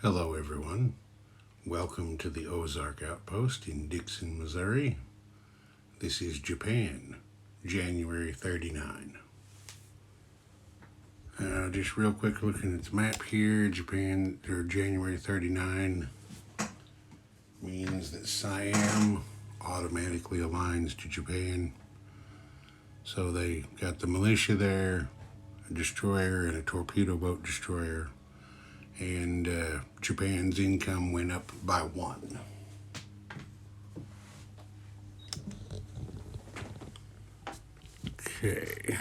Hello everyone, welcome to the Ozark Outpost in Dixon, Missouri. This is Japan, January 39. Just real quick looking at the map here, Japan, or January 39 means that Siam automatically aligns to Japan. So they got the militia there, a destroyer and a torpedo boat destroyer. And Japan's income went up by 1. Okay.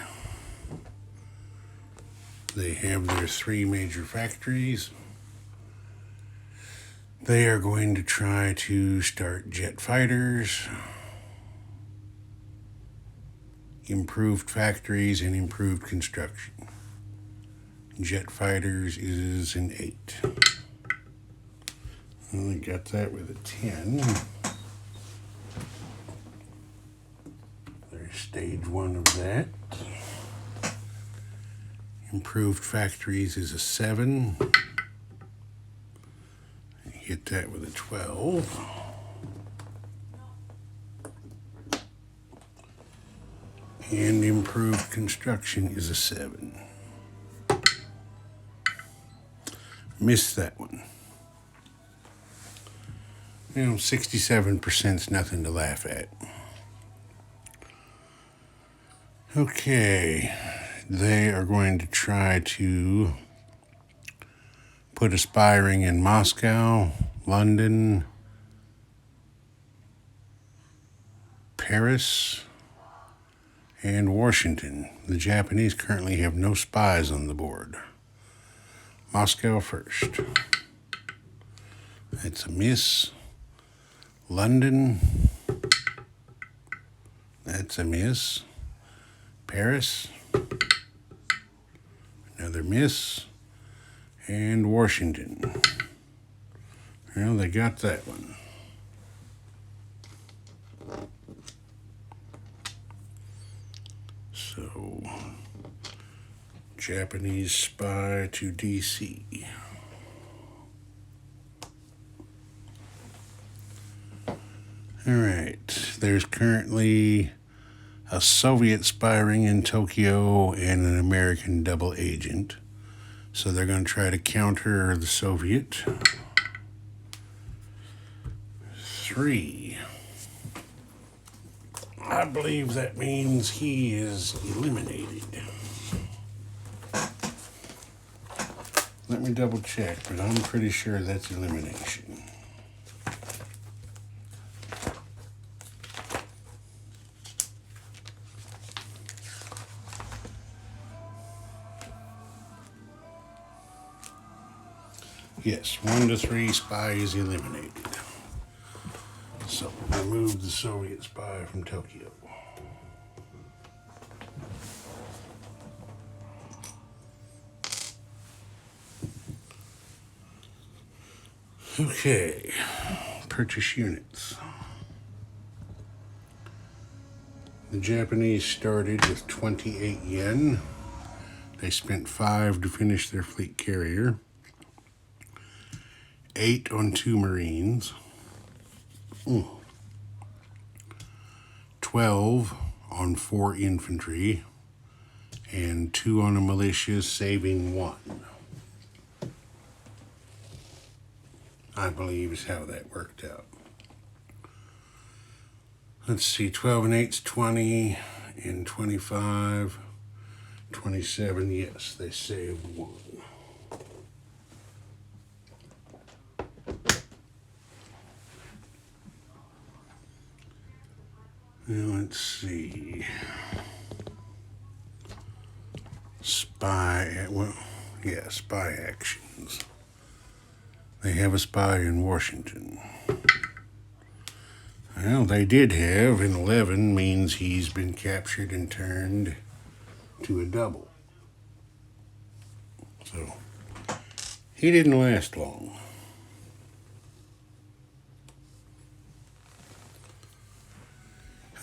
They have their 3 major factories. They are going to try to start jet fighters, improved factories, and improved construction. Jet fighters is an 8. Only got that with a 10. There's stage 1 of that. Improved factories is a 7. Hit that with a 12. And improved construction is a 7. Missed that one. 67% is nothing to laugh at. Okay, they are going to try to put a spy ring in Moscow, London, Paris, and Washington. The Japanese currently have no spies on the board. Moscow first. That's a miss. London. That's a miss. Paris. Another miss. And Washington. Well, they got that one. So, Japanese spy to DC. All right, there's currently a Soviet spy ring in Tokyo and an American double agent. So they're going to try to counter the Soviet. 3. I believe that means he is eliminated. Let me double check, but I'm pretty sure that's elimination. Yes, 1 to 3 spy is eliminated. So remove the Soviet spy from Tokyo. Okay, purchase units. The Japanese started with 28 yen. They spent 5 to finish their fleet carrier. 8 on 2 Marines. 12 on 4 infantry. And 2 on a militia, saving 1. I believe is how that worked out. Let's see, 12 and 8's 20, and 25, 27, yes, they saved 1. Now let's see. Spy actions. They have a spy in Washington. Well, they did have, and 11 means he's been captured and turned to a double. So, he didn't last long.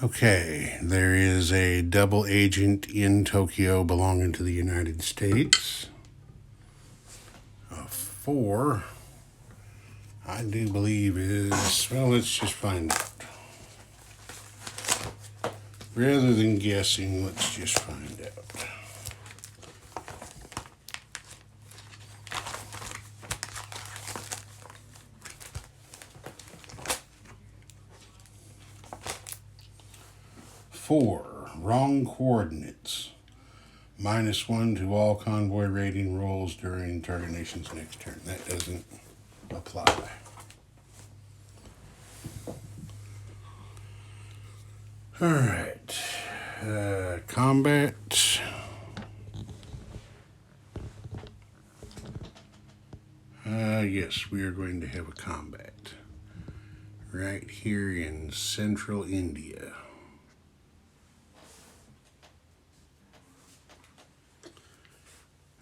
Okay, there is a double agent in Tokyo belonging to the United States. 4 I do believe is, well, let's just find out. Rather than guessing, let's just find out. Four, wrong coordinates. -1 to all convoy raiding rolls during target nation's next turn. That doesn't apply. All right. Combat. Yes, we are going to have a combat right here in central India.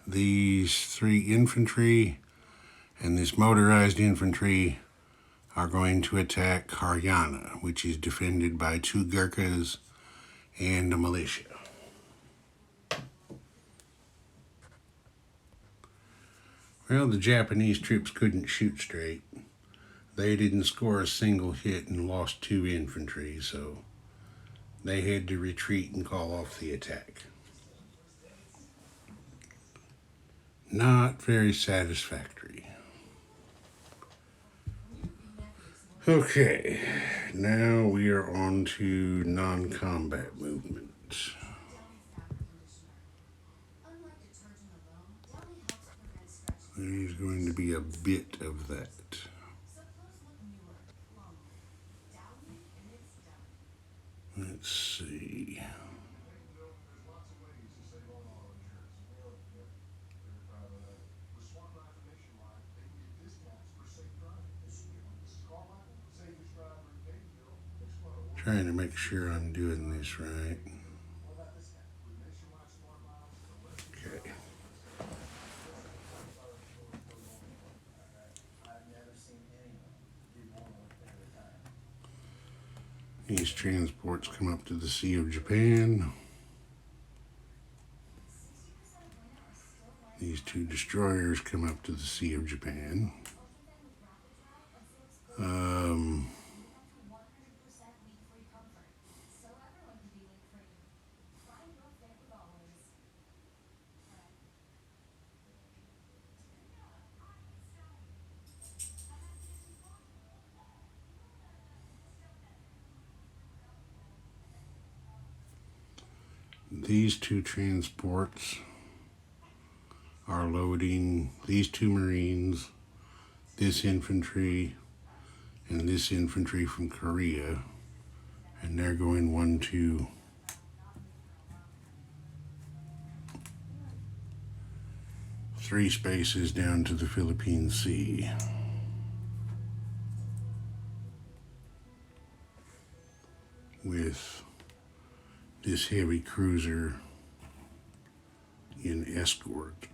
These 3 infantry and this motorized infantry are going to attack Haryana, which is defended by 2 Gurkhas and a militia. Well, the Japanese troops couldn't shoot straight. They didn't score a single hit and lost 2 infantry, so they had to retreat and call off the attack. Not very satisfactory. Okay, now we are on to non-combat movement. There's going to be a bit of that. Let's see. Trying to make sure I'm doing this right. Okay. These transports come up to the Sea of Japan. These 2 destroyers come up to the Sea of Japan. These 2 transports are loading these 2 Marines, this infantry, and this infantry from Korea, and they're going 1, 2, 3 spaces down to the Philippine Sea. With this heavy cruiser in escort.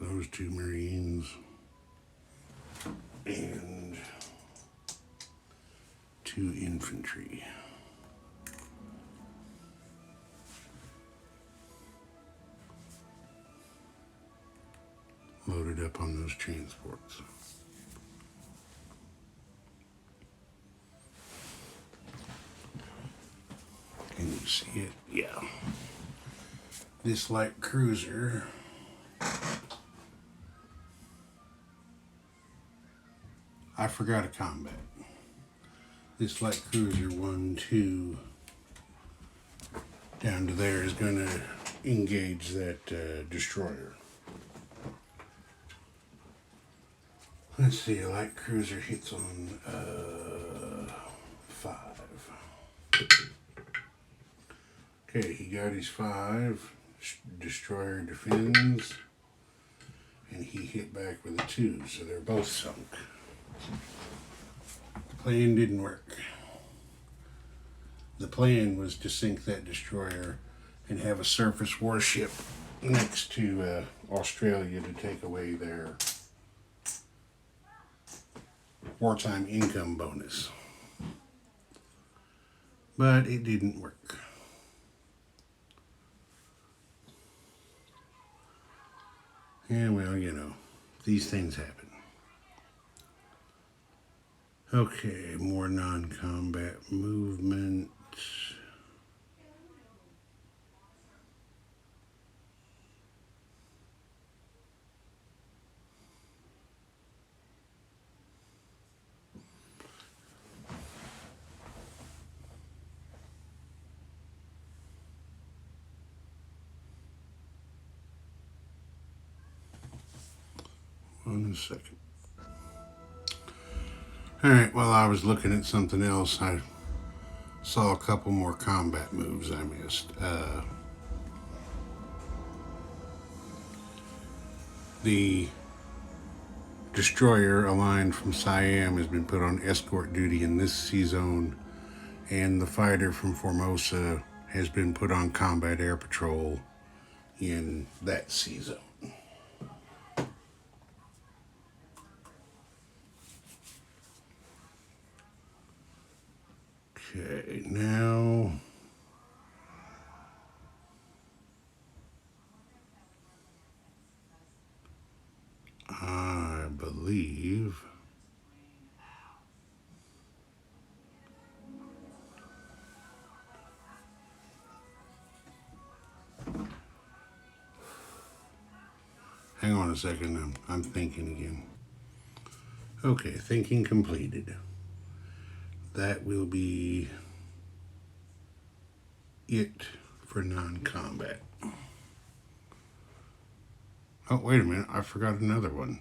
Those 2 Marines and 2 infantry. Loaded up on those transports. Can you see it? Yeah. This light cruiser I forgot a combat. This light cruiser 1, 2 down to there is going to engage that destroyer. Let's see, a light cruiser hits on 5. Okay, he got his 5. Destroyer defends. And he hit back with a 2, so they're both sunk. The plan didn't work. The plan was to sink that destroyer and have a surface warship next to Australia to take away their wartime income bonus. but it didn't work. And well, you know, these things happen. Okay, more non-combat movement. One second. Alright, while I was looking at something else, I saw a couple more combat moves I missed. The destroyer aligned from Siam has been put on escort duty in this sea zone, and the fighter from Formosa has been put on combat air patrol in that sea zone. Okay, now I believe hang on a second, I'm thinking again. Okay, thinking completed. That will be it for non-combat. Oh, wait a minute, I forgot another one.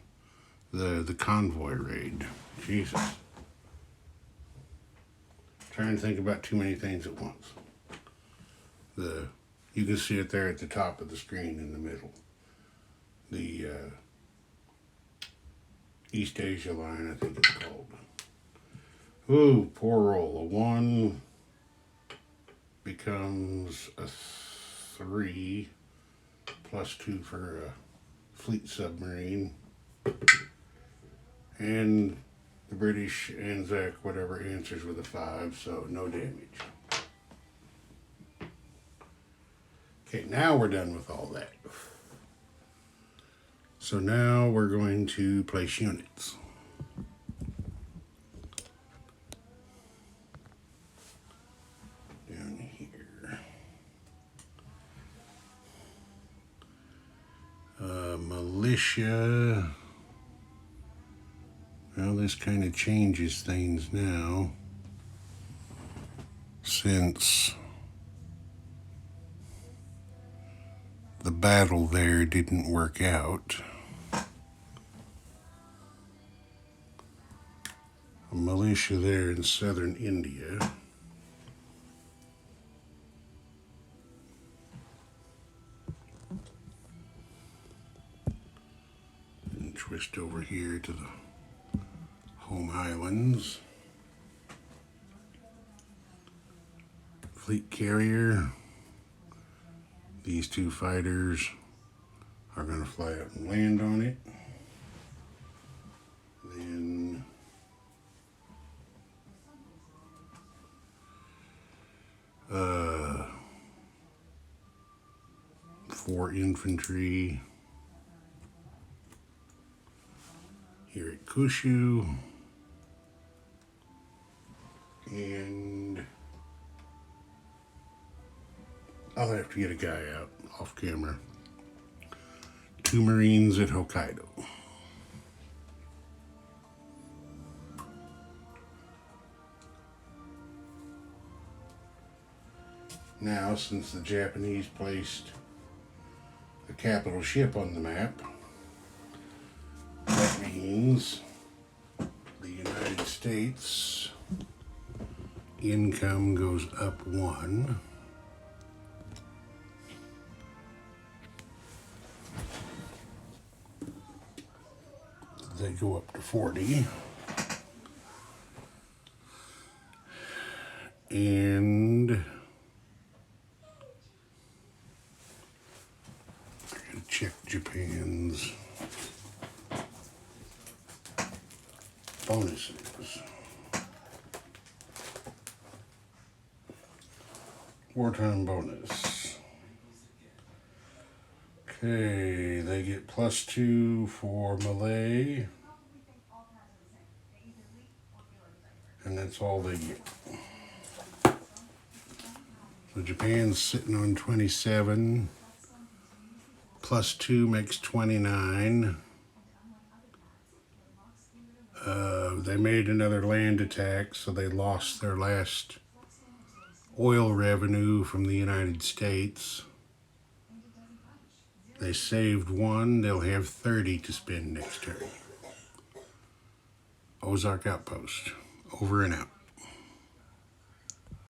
The convoy raid. Jesus. Trying to think about too many things at once. You can see it there at the top of the screen in the middle. The East Asia line, I think it's called. Ooh, poor roll. A 1 becomes a 3 plus 2 for a fleet submarine. And the British Anzac, whatever, answers with a 5, so no damage. Okay, now we're done with all that. So now we're going to place units. Down here. Militia. Well, this kind of changes things now, since the battle there didn't work out. A militia there in southern India. And twist over here to the home islands. Fleet carrier. These two fighters are going to fly out and land on it. Then four infantry here at Kushu. And I'll have to get a guy out off camera. 2 Marines at Hokkaido. Now, since the Japanese placed a capital ship on the map, that means the United States income goes up 1. They go up to 40. And I gotta check Japan's bonuses. Wartime bonus. Okay, they get +2 for melee. And that's all they get. So Japan's sitting on 27. +2 makes 29. They made another land attack, so they lost their last oil revenue from the United States. They saved 1. They'll have 30 to spend next turn. Ozark Outpost. Over and out.